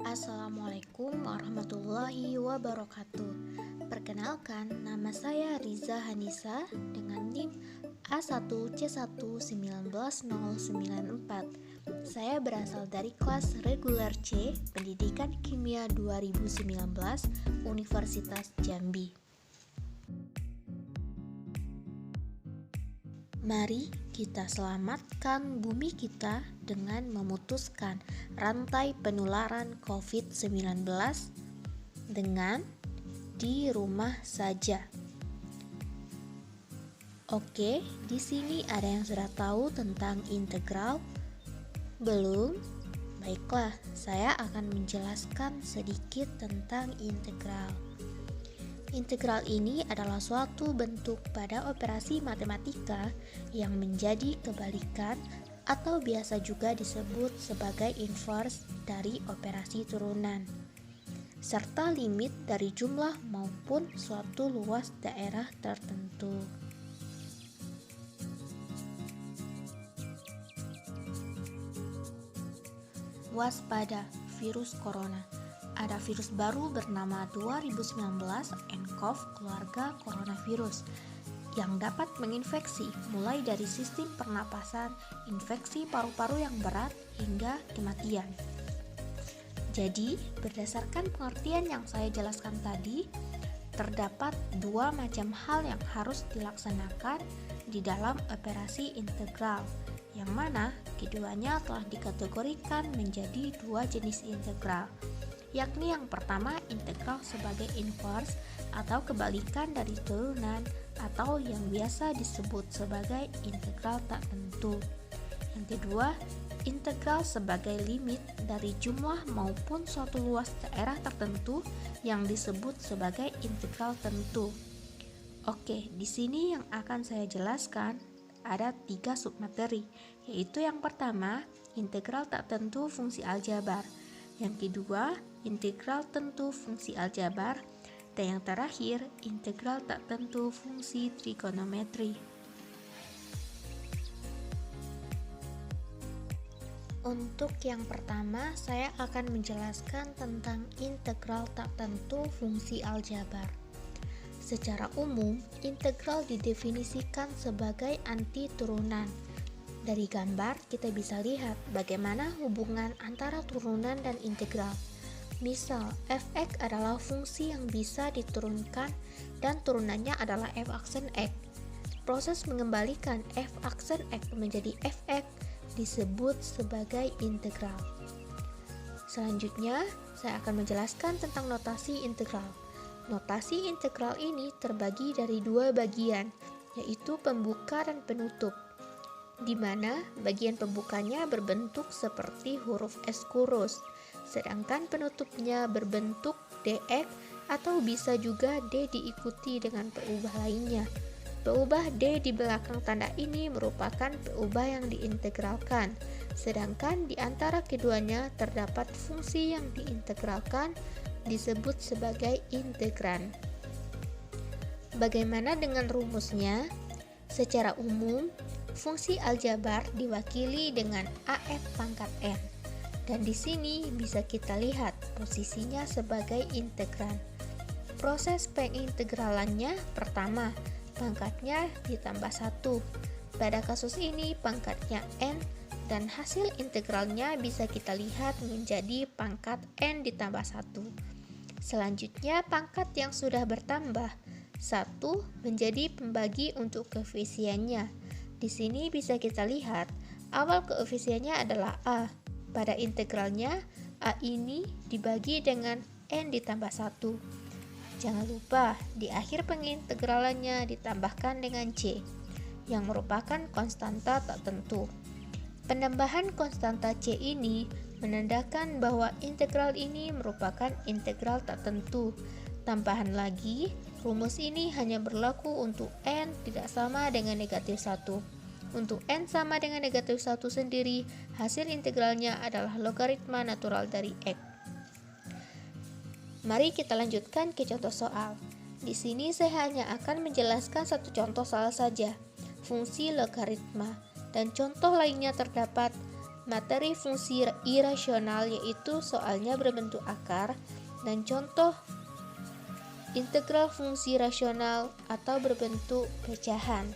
Assalamualaikum warahmatullahi wabarakatuh. Perkenalkan, nama saya Riza Hanisa dengan NIM A1C1199094. Saya berasal dari kelas reguler C, Pendidikan Kimia 2019, Universitas Jambi. Mari kita selamatkan bumi kita dengan memutuskan rantai penularan COVID-19 dengan di rumah saja. Oke, di sini ada yang sudah tahu tentang integral? Belum? Baiklah, saya akan menjelaskan sedikit tentang integral. Integral ini adalah suatu bentuk pada operasi matematika yang menjadi kebalikan atau biasa juga disebut sebagai inverse dari operasi turunan, serta limit dari jumlah maupun suatu luas daerah tertentu. Waspada, virus corona. Ada virus baru bernama 2019 nCoV keluarga coronavirus yang dapat menginfeksi mulai dari sistem pernapasan, infeksi paru-paru yang berat hingga kematian. Jadi, berdasarkan pengertian yang saya jelaskan tadi, terdapat dua macam hal yang harus dilaksanakan di dalam operasi integral, yang mana keduanya telah dikategorikan menjadi dua jenis integral, yakni yang pertama integral sebagai inverse atau kebalikan dari turunan atau yang biasa disebut sebagai integral tak tentu. Yang kedua, integral sebagai limit dari jumlah maupun suatu luas daerah tertentu yang disebut sebagai integral tentu. Oke, di sini yang akan saya jelaskan ada 3 submateri, yaitu yang pertama, integral tak tentu fungsi aljabar. Yang kedua, integral tentu fungsi aljabar, dan yang terakhir, integral tak tentu fungsi trigonometri. Untuk yang pertama, saya akan menjelaskan tentang integral tak tentu fungsi aljabar. Secara umum, integral didefinisikan sebagai anti turunan. Dari gambar, kita bisa lihat bagaimana hubungan antara turunan dan integral. Misal, f(x) adalah fungsi yang bisa diturunkan dan turunannya adalah f aksen x. Proses mengembalikan f aksen x menjadi fx disebut sebagai integral. Selanjutnya, saya akan menjelaskan tentang notasi integral. Notasi integral ini terbagi dari dua bagian, yaitu pembuka dan penutup, di mana bagian pembukanya berbentuk seperti huruf S kurus, sedangkan penutupnya berbentuk dx atau bisa juga d diikuti dengan peubah lainnya. Peubah d di belakang tanda ini merupakan peubah yang diintegralkan, sedangkan di antara keduanya terdapat fungsi yang diintegralkan disebut sebagai integran. Bagaimana dengan rumusnya? Secara umum, fungsi aljabar diwakili dengan AF pangkat N, dan di sini bisa kita lihat posisinya sebagai integran. Proses pengintegralannya pertama, pangkatnya ditambah 1. Pada kasus ini pangkatnya N, dan hasil integralnya bisa kita lihat menjadi pangkat N ditambah 1. Selanjutnya pangkat yang sudah bertambah 1 menjadi pembagi untuk koefisiennya. Di sini bisa kita lihat awal koefisiennya adalah A. Pada integralnya A ini dibagi dengan N ditambah 1. Jangan lupa di akhir pengintegralannya ditambahkan dengan C yang merupakan konstanta tak tentu. Penambahan konstanta C ini menandakan bahwa integral ini merupakan integral tak tentu. Tambahan lagi, rumus ini hanya berlaku untuk N tidak sama dengan negatif 1. Untuk N sama dengan negatif 1 sendiri, hasil integralnya adalah logaritma natural dari X. Mari kita lanjutkan ke contoh soal. Di sini saya hanya akan menjelaskan satu contoh soal saja, fungsi logaritma, dan contoh lainnya terdapat materi fungsi irasional, yaitu soalnya berbentuk akar, dan contoh integral fungsi rasional atau berbentuk pecahan.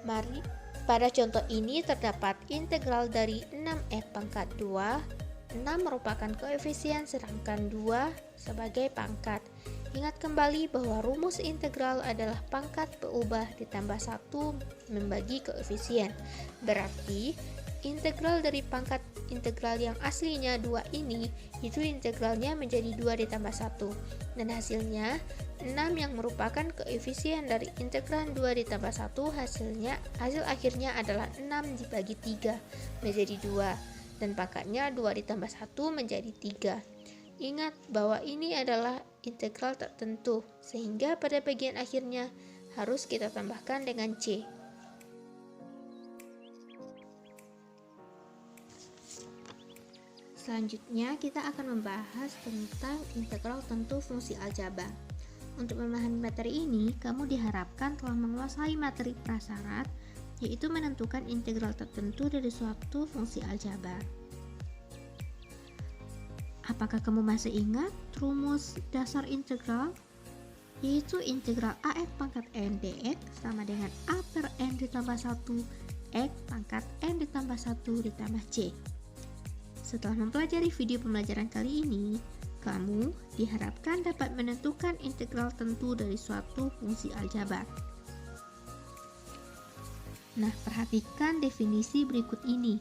Mari, pada contoh ini terdapat integral dari 6x pangkat 2. 6 merupakan koefisien sedangkan 2 sebagai pangkat. Ingat kembali bahwa rumus integral adalah pangkat berubah ditambah 1 membagi koefisien. Berarti integral dari pangkat integral yang aslinya 2 ini, itu integralnya menjadi 2 ditambah 1. Dan hasilnya 6 yang merupakan koefisien dari integral 2 ditambah 1, hasil akhirnya adalah 6 dibagi 3 menjadi 2. Dan pangkatnya 2 ditambah 1 menjadi 3. Ingat bahwa ini adalah integral tertentu, sehingga pada bagian akhirnya harus kita tambahkan dengan C. Selanjutnya kita akan membahas tentang integral tentu fungsi aljabar. Untuk memahami materi ini, kamu diharapkan telah menguasai materi prasyarat, yaitu menentukan integral tertentu dari suatu fungsi aljabar. Apakah kamu masih ingat rumus dasar integral? Yaitu integral AX pangkat N dx sama dengan A per N ditambah 1 X pangkat N ditambah 1 ditambah C. Setelah mempelajari video pembelajaran kali ini, kamu diharapkan dapat menentukan integral tentu dari suatu fungsi aljabar. Nah, perhatikan definisi berikut ini.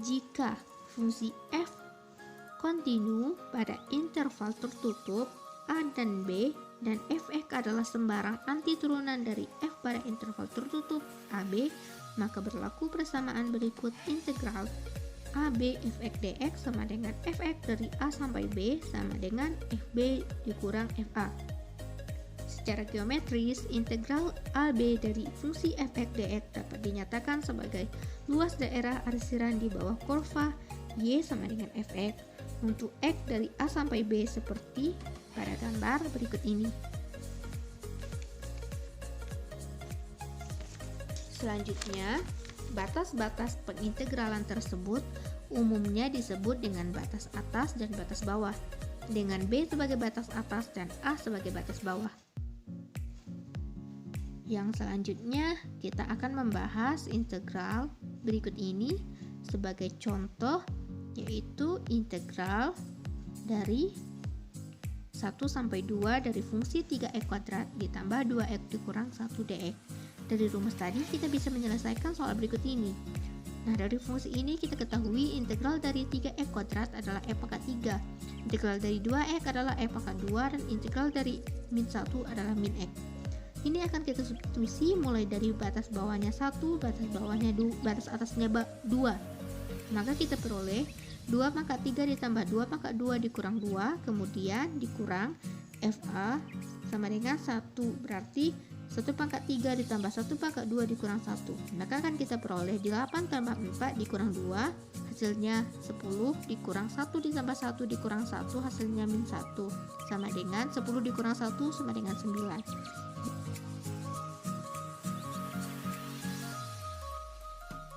Jika fungsi f kontinu pada interval tertutup a dan b, dan fx adalah sembarang antiturunan dari f pada interval tertutup ab, maka berlaku persamaan berikut: integral ab fx dx sama dengan fx dari a sampai b sama dengan fb dikurang fa. Secara geometris, integral AB dari fungsi fx dx dapat dinyatakan sebagai luas daerah arsiran di bawah kurva y sama dengan fx untuk x dari a sampai b seperti pada gambar berikut ini. Selanjutnya, batas-batas pengintegralan tersebut umumnya disebut dengan batas atas dan batas bawah, dengan b sebagai batas atas dan a sebagai batas bawah. Yang selanjutnya, kita akan membahas integral berikut ini sebagai contoh, yaitu integral dari 1 sampai 2 dari fungsi 3x kuadrat ditambah 2x dikurang 1 dx. Dari rumus tadi kita bisa menyelesaikan soal berikut ini. Nah, dari fungsi ini kita ketahui integral dari 3x kuadrat adalah f pangkat 3, integral dari 2x adalah f pangkat 2, dan integral dari min 1 adalah min x. Ini akan kita substitusi mulai dari batas bawahnya 1, batas bawahnya 2, batas atasnya 2. Maka kita peroleh 2 pangkat 3 ditambah 2 pangkat 2 dikurang 2, kemudian dikurang FA sama dengan 1. Berarti 1 pangkat 3 ditambah 1 pangkat 2 dikurang 1. Maka akan kita peroleh 8 tambah 4 dikurang 2, hasilnya 10, dikurang 1 ditambah 1 dikurang 1, hasilnya min 1, sama dengan 10 dikurang 1 sama dengan 9.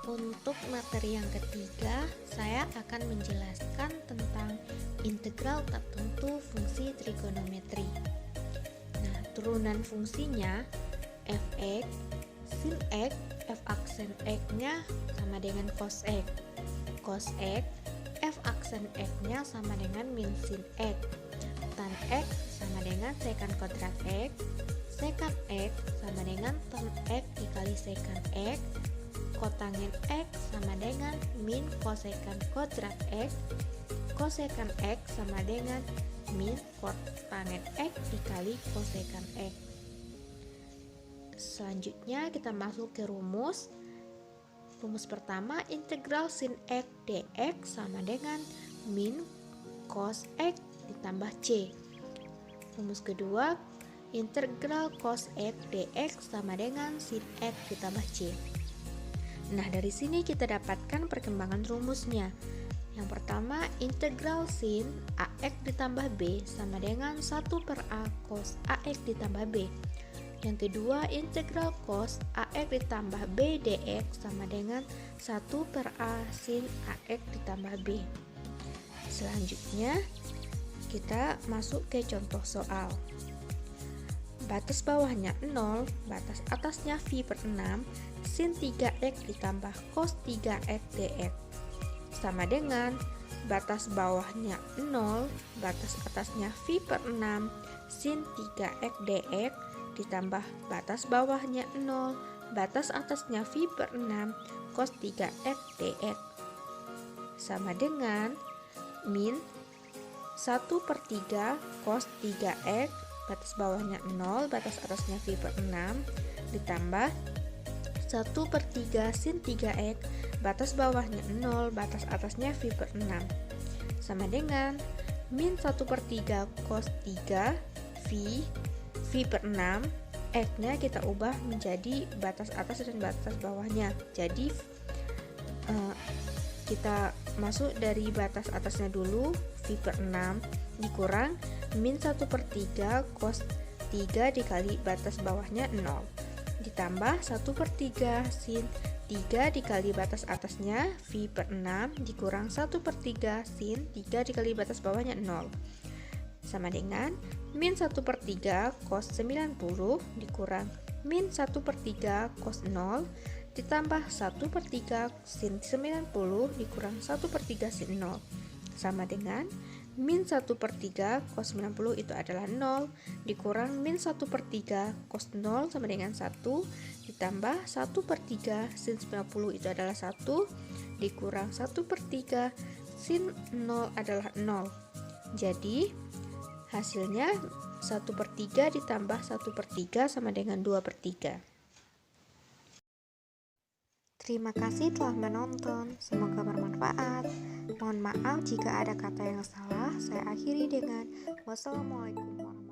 Untuk materi yang ketiga, saya akan menjelaskan tentang integral tertentu fungsi trigonometri. Nah, turunan fungsinya fx, sin x, f aksen x-nya sama dengan cos x. Cos x, f aksen x-nya sama dengan min sin x. Tan x sama dengan secant kuadrat x. Secant x sama dengan tan x dikali secant x. Kotangent x sama dengan min kosekant kuadrat x. Kosekant x sama dengan min kotangent x dikali kosekant x. Selanjutnya kita masuk ke rumus. Rumus pertama, integral sin x dx sama dengan min cos x ditambah c. Rumus kedua, integral cos x dx sama dengan sin x ditambah c. Nah, dari sini kita dapatkan perkembangan rumusnya. Yang pertama, integral sin AX ditambah B sama dengan 1 per A cos AX ditambah B. Yang kedua, integral cos AX ditambah B dx sama dengan 1 per A sin AX ditambah B. Selanjutnya, kita masuk ke contoh soal. Batas bawahnya 0, batas atasnya phi per 6, sin 3x ditambah cos 3x dx. Sama dengan batas bawahnya 0, batas atasnya phi per 6, sin 3x dx ditambah batas bawahnya 0, batas atasnya phi per 6, cos 3x dx. Sama dengan min 1 per 3 cos 3x, batas bawahnya 0, batas atasnya phi per 6, ditambah 1 per 3 sin 3x, batas bawahnya 0, batas atasnya phi per 6. Sama dengan min 1 per 3 cos 3 phi per 6, x-nya kita ubah menjadi batas atas dan batas bawahnya. Jadi kita masuk dari batas atasnya dulu, phi per 6 dikurang min 1 per 3 cos 3 dikali batas bawahnya 0, ditambah 1 per 3 sin 3 dikali batas atasnya phi per 6 dikurang 1 per 3 sin 3 dikali batas bawahnya 0. Sama dengan min 1 per 3 cos 90 dikurang min 1 per 3 cos 0 ditambah 1 per 3 sin 90 dikurang 1 per 3 sin 0. Sama dengan min 1 per 3 cos 90 itu adalah 0 dikurang min 1 per 3 cos 0 sama dengan 1 ditambah 1 per 3 sin 90 itu adalah 1 dikurang 1 per 3 sin 0 adalah 0. Jadi hasilnya 1 per 3 ditambah 1 per 3 sama dengan 2 per 3. Terima kasih telah menonton, semoga bermanfaat. Mohon maaf jika ada kata yang salah. Saya akhiri dengan wassalamualaikum warahmatullahi wabarakatuh.